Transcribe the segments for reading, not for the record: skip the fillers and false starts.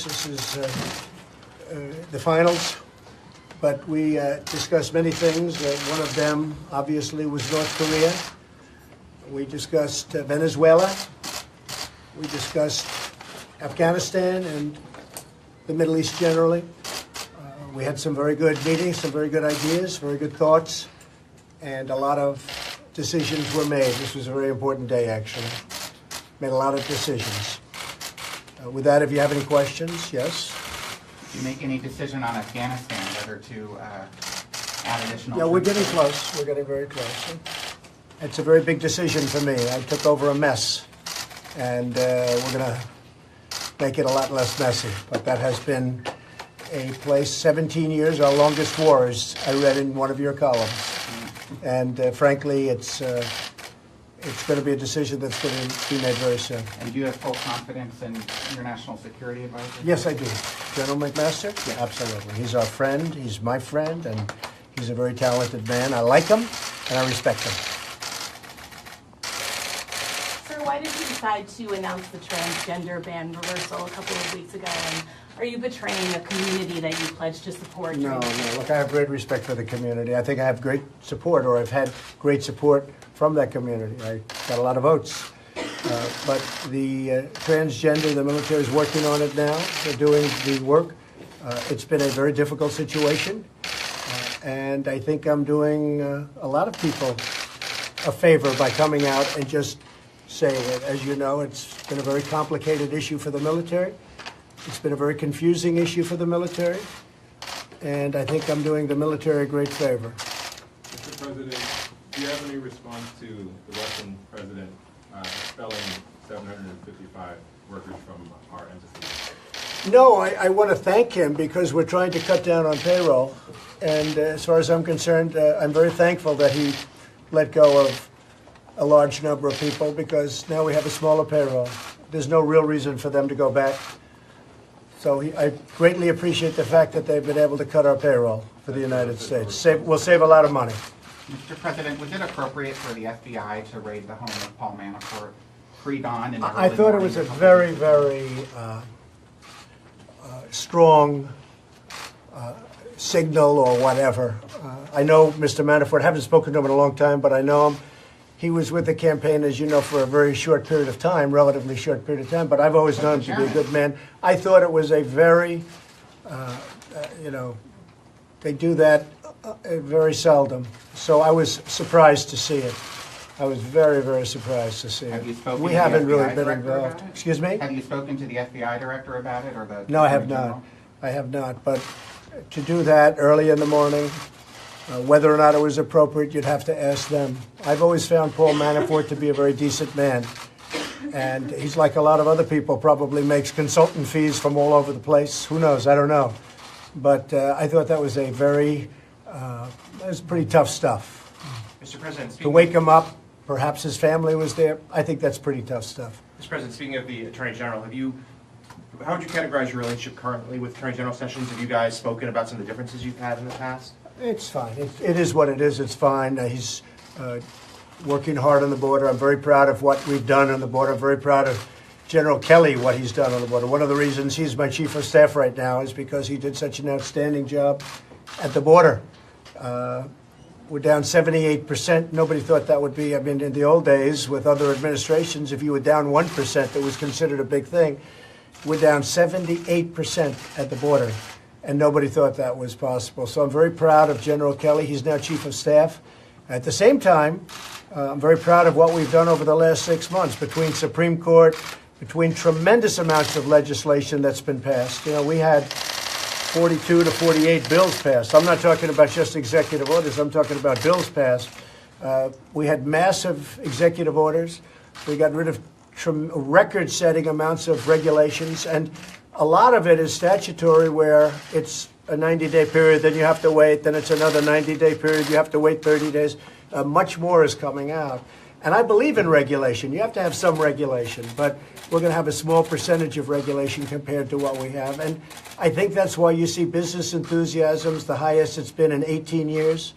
This is the finals, but we discussed many things. One of them, obviously, was North Korea. We discussed Venezuela. We discussed Afghanistan and the Middle East generally. We had some very good meetings, some very good ideas, very good thoughts, and a lot of decisions were made. This was a very important day, actually. Made a lot of decisions. With that, if you have any questions, yes? Did you make any decision on Afghanistan, whether to add additional? Yeah, we're getting close. We're getting very close. It's a very big decision for me. I took over a mess, and we're going to make it a lot less messy. But that has been a place, 17 years, our longest war, as I read in one of your columns. And frankly, it's going to be a decision that's going to be made very soon. And do you have full confidence in your national security advisor? Yes, I do. General McMaster? Yeah, absolutely. He's our friend. He's my friend, and he's a very talented man. I like him, and I respect him. Sir, why did you decide to announce the transgender ban reversal a couple of weeks ago? And are you betraying a community that you pledged to support? No. Look, I have great respect for the community. I think I have great support, or I've had great support from that community. I got a lot of votes. But the transgender, the military is working on it now. They're doing the work. It's been a very difficult situation. And I think I'm doing a lot of people a favor by coming out and just saying it. As you know, it's been a very complicated issue for the military. It's been a very confusing issue for the military. And I think I'm doing the military a great favor. Mr. President, do you have any response to the Russian president expelling 755 workers from our embassy? No, I want to thank him because we're trying to cut down on payroll. And as far as I'm concerned, I'm very thankful that he let go of a large number of people because now we have a smaller payroll. There's no real reason for them to go back. So I greatly appreciate the fact that they've been able to cut our payroll for the United States. We'll save a lot of money. Mr. President, was it appropriate for the FBI to raid the home of Paul Manafort pre-dawn? And I thought it was a very, very strong signal or whatever. I know Mr. Manafort. I haven't spoken to him in a long time, but I know him. He was with the campaign, as you know, for a very short period of time, relatively short period of time, but I've always known him to be a good man. I thought it was a very, they do that very seldom. So I was surprised to see it. I was very, very surprised to see it. Have you spoken We to the haven't really FBI been director involved. about it? Excuse me? Have you spoken to the FBI director about it or the? No, I have Attorney not. General? I have not. But to do that early in the morning, whether or not it was appropriate, you'd have to ask them. I've always found Paul Manafort to be a very decent man. And he's like a lot of other people, probably makes consultant fees from all over the place. Who knows? I don't know. But I thought that was a very, that was pretty tough stuff. Mr. President, To wake him up, perhaps his family was there. I think that's pretty tough stuff. Mr. President, speaking of the Attorney General, how would you categorize your relationship currently with Attorney General Sessions? Have you guys spoken about some of the differences you've had in the past? It's fine. It is what it is. It's fine. He's working hard on the border. I'm very proud of what we've done on the border. I'm very proud of General Kelly, what he's done on the border. One of the reasons he's my chief of staff right now is because he did such an outstanding job at the border. We're down 78%. Nobody thought that would be, I mean, in the old days with other administrations, if you were down 1%, that was considered a big thing. We're down 78% at the border. And nobody thought that was possible. So I'm very proud of General Kelly. He's now chief of staff. At the same time, I'm very proud of what we've done over the last 6 months between Supreme Court, between tremendous amounts of legislation that's been passed. You know, we had 42 to 48 bills passed. I'm not talking about just executive orders. I'm talking about bills passed. We had massive executive orders. We got rid of record-setting amounts of regulations. And a lot of it is statutory where it's a 90-day period, then you have to wait, then it's another 90-day period, you have to wait 30 days. Much more is coming out. And I believe in regulation. You have to have some regulation, but we're going to have a small percentage of regulation compared to what we have. And I think that's why you see business enthusiasm's the highest it's been in 18 years,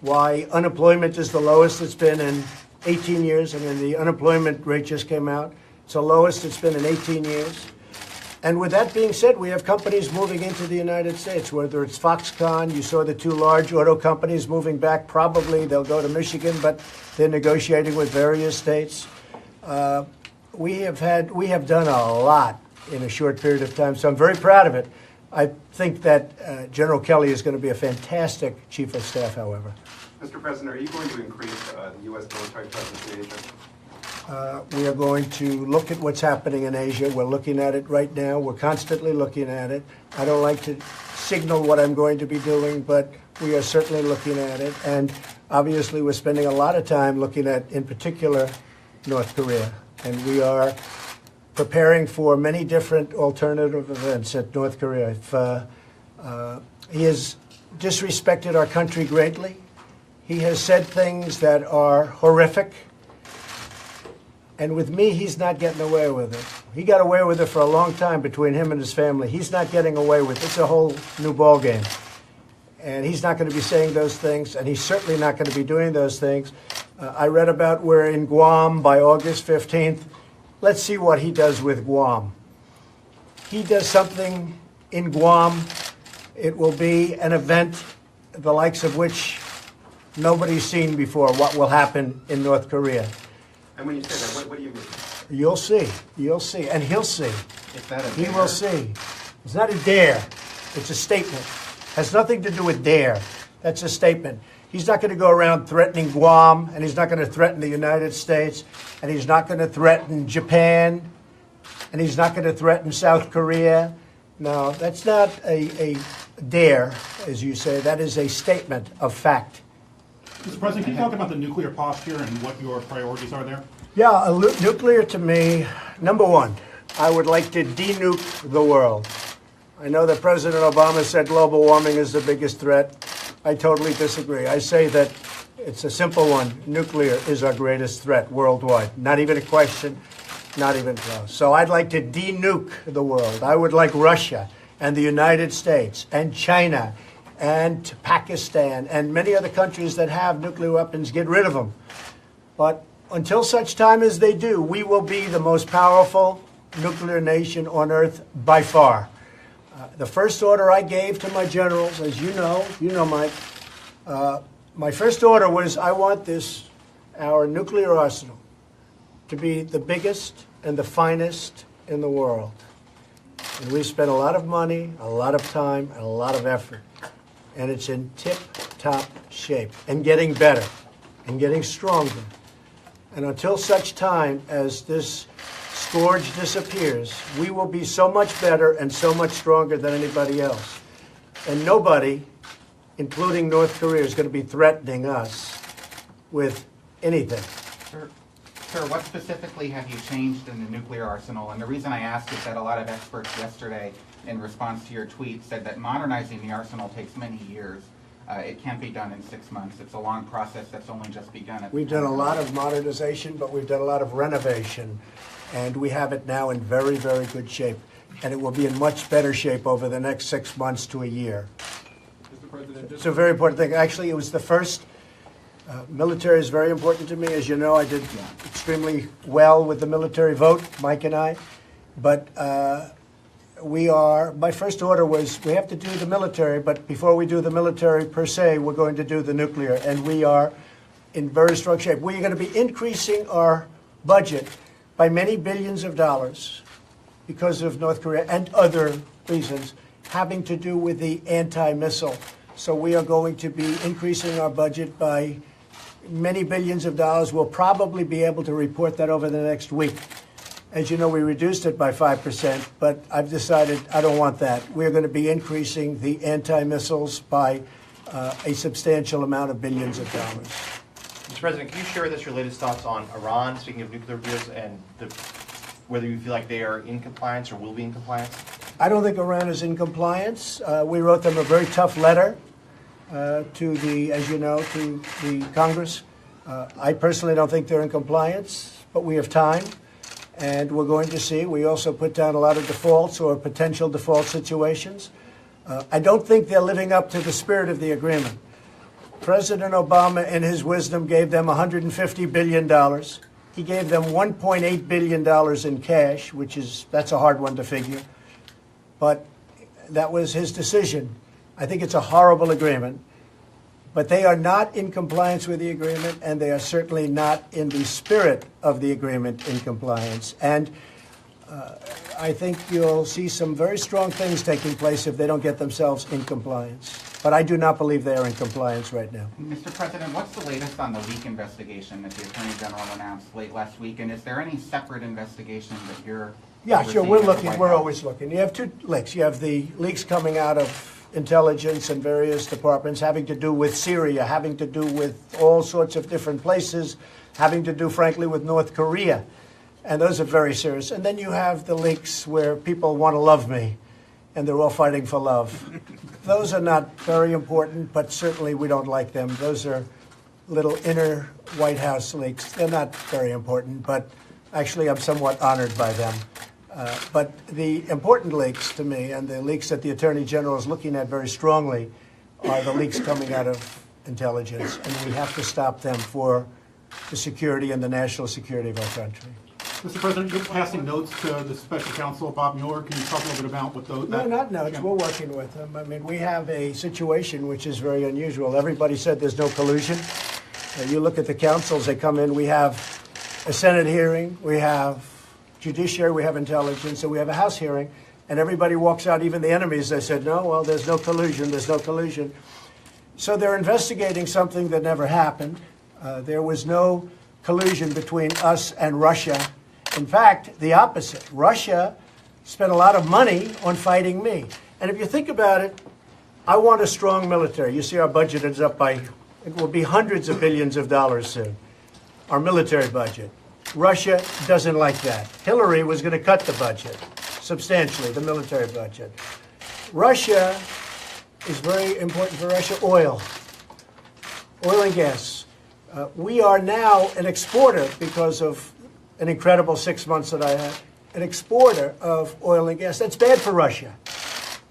why unemployment is the lowest it's been in 18 years. I mean, the unemployment rate just came out. It's the lowest it's been in 18 years. And with that being said, we have companies moving into the United States, whether it's Foxconn, you saw the two large auto companies moving back. Probably they'll go to Michigan, but they're negotiating with various states. We have done a lot in a short period of time, so I'm very proud of it. I think that General Kelly is going to be a fantastic chief of staff, however. Mr. President, are you going to increase the U.S. military presence in Asia? We are going to look at what's happening in Asia. We're looking at it right now. We're constantly looking at it. I don't like to signal what I'm going to be doing, but we are certainly looking at it. And obviously, we're spending a lot of time looking at, in particular, North Korea. And we are preparing for many different alternative events at North Korea. If, he has disrespected our country greatly. He has said things that are horrific. And with me, he's not getting away with it. He got away with it for a long time between him and his family. He's not getting away with it. It's a whole new ballgame. And he's not going to be saying those things, and he's certainly not going to be doing those things. I read about we're in Guam by August 15th. Let's see what he does with Guam. He does something in Guam, it will be an event the likes of which nobody's seen before, what will happen in North Korea. And when you say that, what do you mean? You'll see. You'll see. And he'll see. Is that a He dare? will see. It's not a dare. It's a statement. Has nothing to do with dare. That's a statement. He's not going to go around threatening Guam, and he's not going to threaten the United States, and he's not going to threaten Japan, and he's not going to threaten South Korea. No, that's not a dare, as you say. That is a statement of fact. Mr. President, can you talk about the nuclear posture and what your priorities are there? Yeah, nuclear to me, number one, I would like to de-nuke the world. I know that President Obama said global warming is the biggest threat. I totally disagree. I say that it's a simple one. Nuclear is our greatest threat worldwide. Not even a question, not even close. So I'd like to de-nuke the world. I would like Russia and the United States and China and Pakistan and many other countries that have nuclear weapons, get rid of them. But until such time as they do, we will be the most powerful nuclear nation on earth by far. The first order I gave to my generals, as you know, Mike, my first order was I want our nuclear arsenal to be the biggest and the finest in the world. And we spent a lot of money, a lot of time, and a lot of effort. And it's in tip-top shape and getting better and getting stronger. And until such time as this scourge disappears, we will be so much better and so much stronger than anybody else. And nobody, including North Korea, is going to be threatening us with anything. Sir, what specifically have you changed in the nuclear arsenal? And the reason I ask is that a lot of experts yesterday, in response to your tweet, said that modernizing the arsenal takes many years. It can't be done in 6 months. It's a long process that's only just begun. We've done a lot of modernization, but we've done a lot of renovation. And we have it now in very, very good shape. And it will be in much better shape over the next 6 months to a year. Mr. President, It's a very important thing. Actually, it was the first. Military is very important to me. As you know, I did extremely well with the military vote, Mike and I. But my first order was we have to do the military, but before we do the military per se, we're going to do the nuclear. And we are in very strong shape. We are going to be increasing our budget by many billions of dollars because of North Korea and other reasons having to do with the anti-missile. So we are going to be increasing our budget by many billions of dollars. We'll probably be able to report that over the next week. As you know, we reduced it by 5%, but I've decided I don't want that. We're going to be increasing the anti-missiles by a substantial amount of billions of dollars. Mr. President, can you share with us your latest thoughts on Iran, speaking of nuclear deals, and whether you feel like they are in compliance or will be in compliance? I don't think Iran is in compliance. We wrote them a very tough letter to as you know, to the Congress. I personally don't think they're in compliance, but we have time, and we're going to see. We also put down a lot of defaults or potential default situations. I don't think they're living up to the spirit of the agreement. President Obama, in his wisdom, gave them $150 billion. He gave them $1.8 billion in cash, that's a hard one to figure. but that was his decision. I think it's a horrible agreement, but they are not in compliance with the agreement, and they are certainly not in the spirit of the agreement in compliance. And I think you'll see some very strong things taking place if they don't get themselves in compliance. But I do not believe they are in compliance right now. Mr. President, what's the latest on the leak investigation that the Attorney General announced late last week? And is there any separate investigation that you're Yeah, sure, overseeing we're at the looking, White we're House? always looking. You have two leaks. You have the leaks coming out of intelligence and various departments having to do with Syria, having to do with all sorts of different places, having to do, frankly, with North Korea. And those are very serious. And then you have the leaks where people want to love me, and they're all fighting for love. Those are not very important, but certainly we don't like them. Those are little inner White House leaks. They're not very important, but actually I'm somewhat honored by them. But the important leaks to me, and the leaks that the Attorney General is looking at very strongly, are the leaks coming out of intelligence, and we have to stop them for the security and the national security of our country. Mr. President, you're passing notes to the special counsel, Bob Mueller. Can you talk a little bit about what those? No, not notes. We're working with them. I mean, we have a situation which is very unusual. Everybody said there's no collusion. You look at the councils, they come in. We have a Senate hearing, we have judiciary, we have intelligence, and we have a House hearing, and everybody walks out, even the enemies, they said, no, well, there's no collusion, there's no collusion. So they're investigating something that never happened. There was no collusion between us and Russia. In fact, the opposite. Russia spent a lot of money on fighting me. And if you think about it, I want a strong military. You see our budget is up by, it will be hundreds of billions of dollars soon, our military budget. Russia doesn't like that. Hillary was going to cut the budget substantially, the military budget. Russia is very important for Russia, oil and gas. We are now an exporter because of an incredible 6 months that I had, an exporter of oil and gas. That's bad for Russia.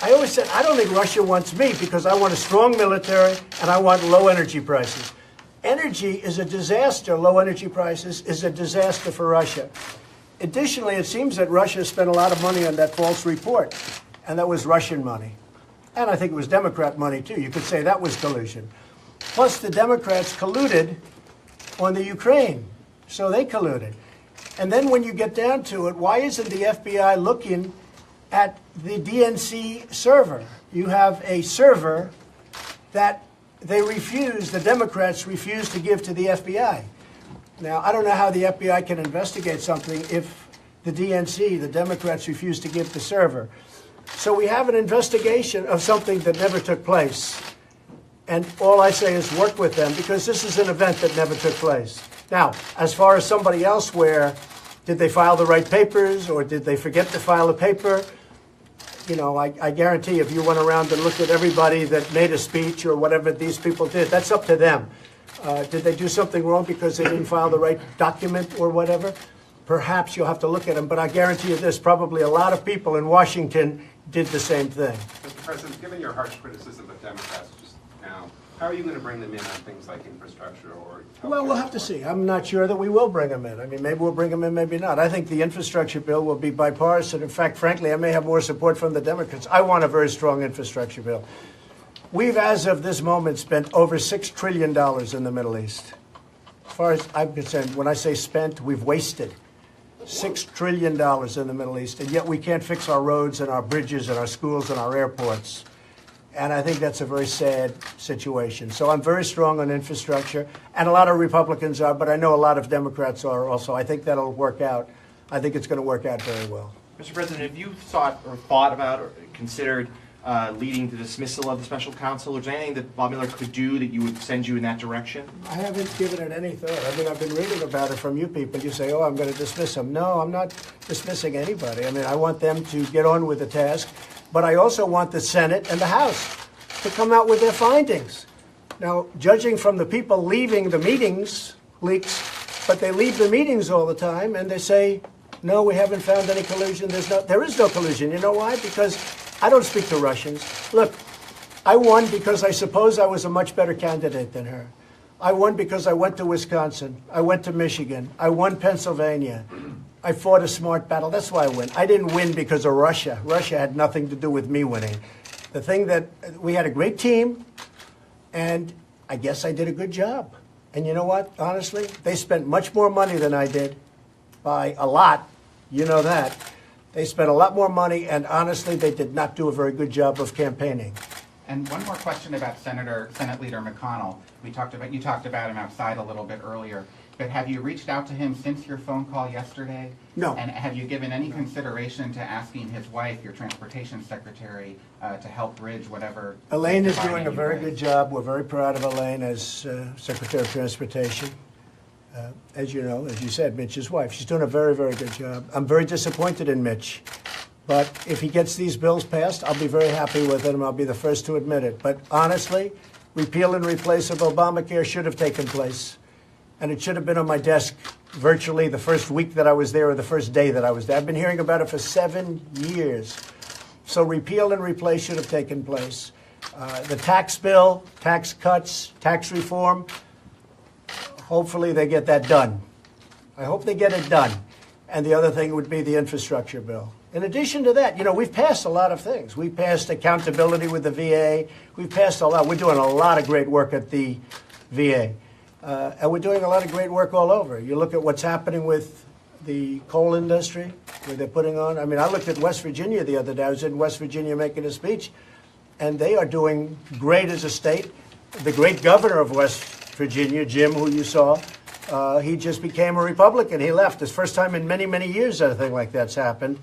I always said, I don't think Russia wants me because I want a strong military and I want low energy prices. Energy is a disaster. Low energy prices is a disaster for Russia. Additionally, it seems that Russia spent a lot of money on that false report, and that was Russian money. And I think it was Democrat money, too. You could say that was collusion. Plus, the Democrats colluded on the Ukraine, so they colluded. And then when you get down to it, why isn't the FBI looking at the DNC server? You have a server that they refuse, the Democrats refuse to give to the FBI. Now, I don't know how the FBI can investigate something if the DNC, the Democrats, refuse to give the server. So we have an investigation of something that never took place. And all I say is work with them, because this is an event that never took place. Now, as far as somebody else where, did they file the right papers or did they forget to file a paper? You know, I guarantee if you went around and looked at everybody that made a speech or whatever these people did, that's up to them. Did they do something wrong because they didn't file the right document or whatever? Perhaps you'll have to look at them, but I guarantee you this, probably a lot of people in Washington did the same thing. Mr. President, given your harsh criticism of Democrats just now, how are you going to bring them in on things like infrastructure or healthcare? Well, we'll have to see. I'm not sure that we will bring them in. I mean, maybe we'll bring them in, maybe not. I think the infrastructure bill will be bipartisan. In fact, frankly, I may have more support from the Democrats. I want a very strong infrastructure bill. We've, as of this moment, spent over $6 trillion in the Middle East. As far as I'm concerned, when I say spent, we've wasted $6 trillion in the Middle East, and yet we can't fix our roads and our bridges and our schools and our airports. And I think that's a very sad situation. So I'm very strong on infrastructure, and a lot of Republicans are, but I know a lot of Democrats are also. I think that'll work out. I think it's going to work out very well. Mr. President, have you thought about or considered leading the dismissal of the special counsel? Or is there anything that Bob Mueller could do that you would send you in that direction? I haven't given it any thought. I mean, I've been reading about it from you people. You say, oh, I'm going to dismiss him. No, I'm not dismissing anybody. I mean, I want them to get on with the task, but I also want the Senate and the House to come out with their findings. Now, judging from the people leaving the meetings, leaks, but they leave the meetings all the time and they say, no, we haven't found any collusion. There is no collusion. You know why? Because I don't speak to Russians. Look, I won because I suppose I was a much better candidate than her. I won because I went to Wisconsin. I went to Michigan. I won Pennsylvania. I fought a smart battle. That's why I win. I didn't win because of Russia. Russia had nothing to do with me winning. The thing that we had a great team, and I guess I did a good job. And you know what? Honestly, they spent much more money than I did, by a lot. You know that. They spent a lot more money, and honestly, they did not do a very good job of campaigning. And one more question about Senate Leader McConnell. You talked about him outside a little bit earlier, but have you reached out to him since your phone call yesterday? No. And have you given any consideration to asking his wife, your transportation secretary, to help bridge whatever? Elaine is doing a dividing very you good raised? job. We're very proud of Elaine as Secretary of Transportation. As you know, as you said, Mitch's wife. She's doing a very, very good job. I'm very disappointed in Mitch. But if he gets these bills passed, I'll be very happy with it, and I'll be the first to admit it. But honestly, repeal and replace of Obamacare should have taken place. And it should have been on my desk virtually the first week that I was there or the first day that I was there. I've been hearing about it for 7 years. So repeal and replace should have taken place. The tax bill, tax cuts, tax reform, hopefully they get that done. I hope they get it done. And the other thing would be the infrastructure bill. In addition to that, you know, we've passed a lot of things. We passed accountability with the VA. We've passed a lot. We're doing a lot of great work at the VA. And we're doing a lot of great work all over. You look at what's happening with the coal industry, where they're putting on. I mean, I looked at West Virginia the other day. I was in West Virginia making a speech, and they are doing great as a state. The great governor of West Virginia, Jim, who you saw, he just became a Republican. He left. It's the first time in many, many years that a thing like that's happened.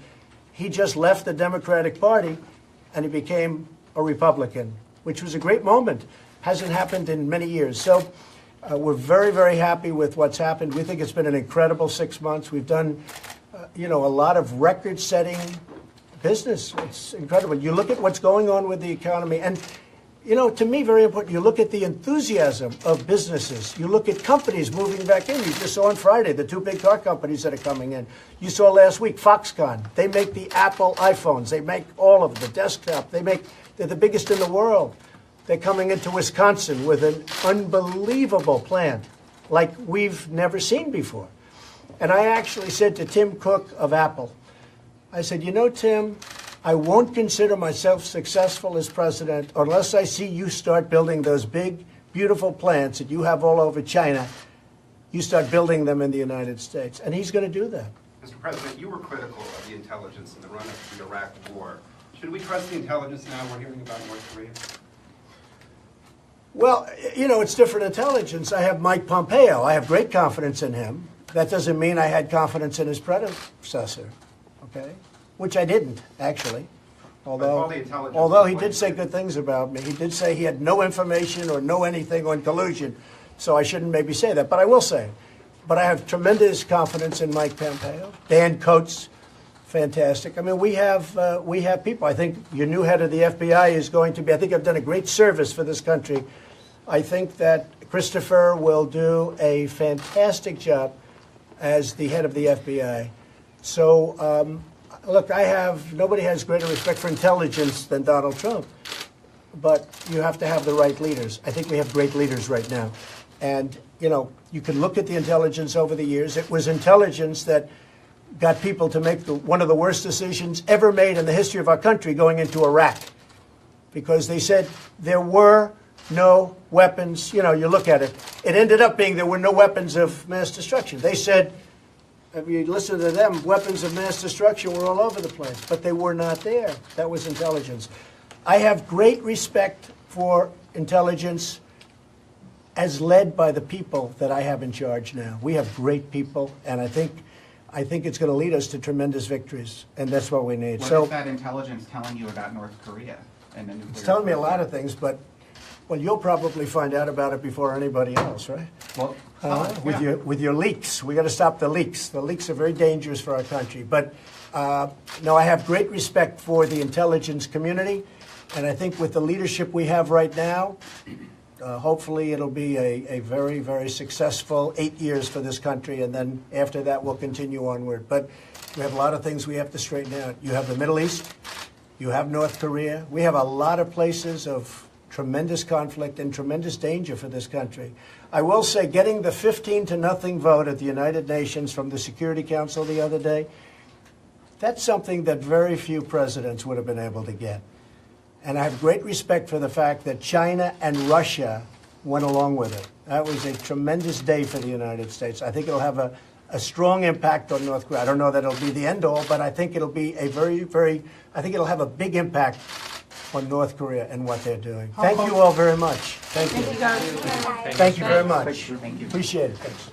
He just left the Democratic Party, and he became a Republican, which was a great moment. Hasn't happened in many years. So we're very, very happy with what's happened. We think it's been an incredible 6 months. We've done, a lot of record-setting business. It's incredible. You look at what's going on with the economy, and to me, very important, you look at the enthusiasm of businesses. You look at companies moving back in. You just saw on Friday the 2 big car companies that are coming in. You saw last week Foxconn. They make the Apple iPhones. They make all of the desktop. They're the biggest in the world. They're coming into Wisconsin with an unbelievable plant like we've never seen before. And I actually said to Tim Cook of Apple, I said, Tim, I won't consider myself successful as president unless I see you start building those big, beautiful plants that you have all over China. You start building them in the United States. And he's going to do that. Mr. President, you were critical of the intelligence in the run-up to the Iraq War. Should we trust the intelligence now we're hearing about North Korea? Well, it's different intelligence. I have Mike Pompeo. I have great confidence in him. That doesn't mean I had confidence in his predecessor, okay? Which I didn't, actually. all the intelligence Although he was did say good things about me. He did say he had no information or no anything on collusion. So I shouldn't maybe say that, but I will say it. But I have tremendous confidence in Mike Pompeo. Dan Coates, fantastic. I mean, we have people. I think your new head of the FBI is going to be, I think I've done a great service for this country. I think that Christopher will do a fantastic job as the head of the FBI. So, look, nobody has greater respect for intelligence than Donald Trump. But you have to have the right leaders. I think we have great leaders right now. And, you can look at the intelligence over the years. It was intelligence that got people to make one of the worst decisions ever made in the history of our country going into Iraq. Because they said there were no weapons. You look at it. It ended up being there were no weapons of mass destruction. They said, if you listen to them, weapons of mass destruction were all over the place. But they were not there. That was intelligence. I have great respect for intelligence as led by the people that I have in charge now. We have great people, and I think it's going to lead us to tremendous victories, and that's what we need. What So is that intelligence telling you about North Korea and the nuclear? it's telling me a lot of things, but you'll probably find out about it before anybody else, right? Well, With your leaks. We got to stop the leaks. The leaks are very dangerous for our country. But no, I have great respect for the intelligence community, and I think with the leadership we have right now, hopefully it'll be a very, very successful 8 years for this country, and then after that we'll continue onward. But we have a lot of things we have to straighten out. You have the Middle East. You have North Korea. We have a lot of places of tremendous conflict and tremendous danger for this country. I will say, getting the 15-0 vote at the United Nations from the Security Council the other day, that's something that very few presidents would have been able to get. And I have great respect for the fact that China and Russia went along with it. That was a tremendous day for the United States. I think it'll have a strong impact on North Korea. I don't know that it'll be the end all, but I think it'll be I think it'll have a big impact on North Korea and what they're doing. Thank you all very much. Thank you. Thank you, guys. Thank you very much. Thank you. Appreciate it. Thanks.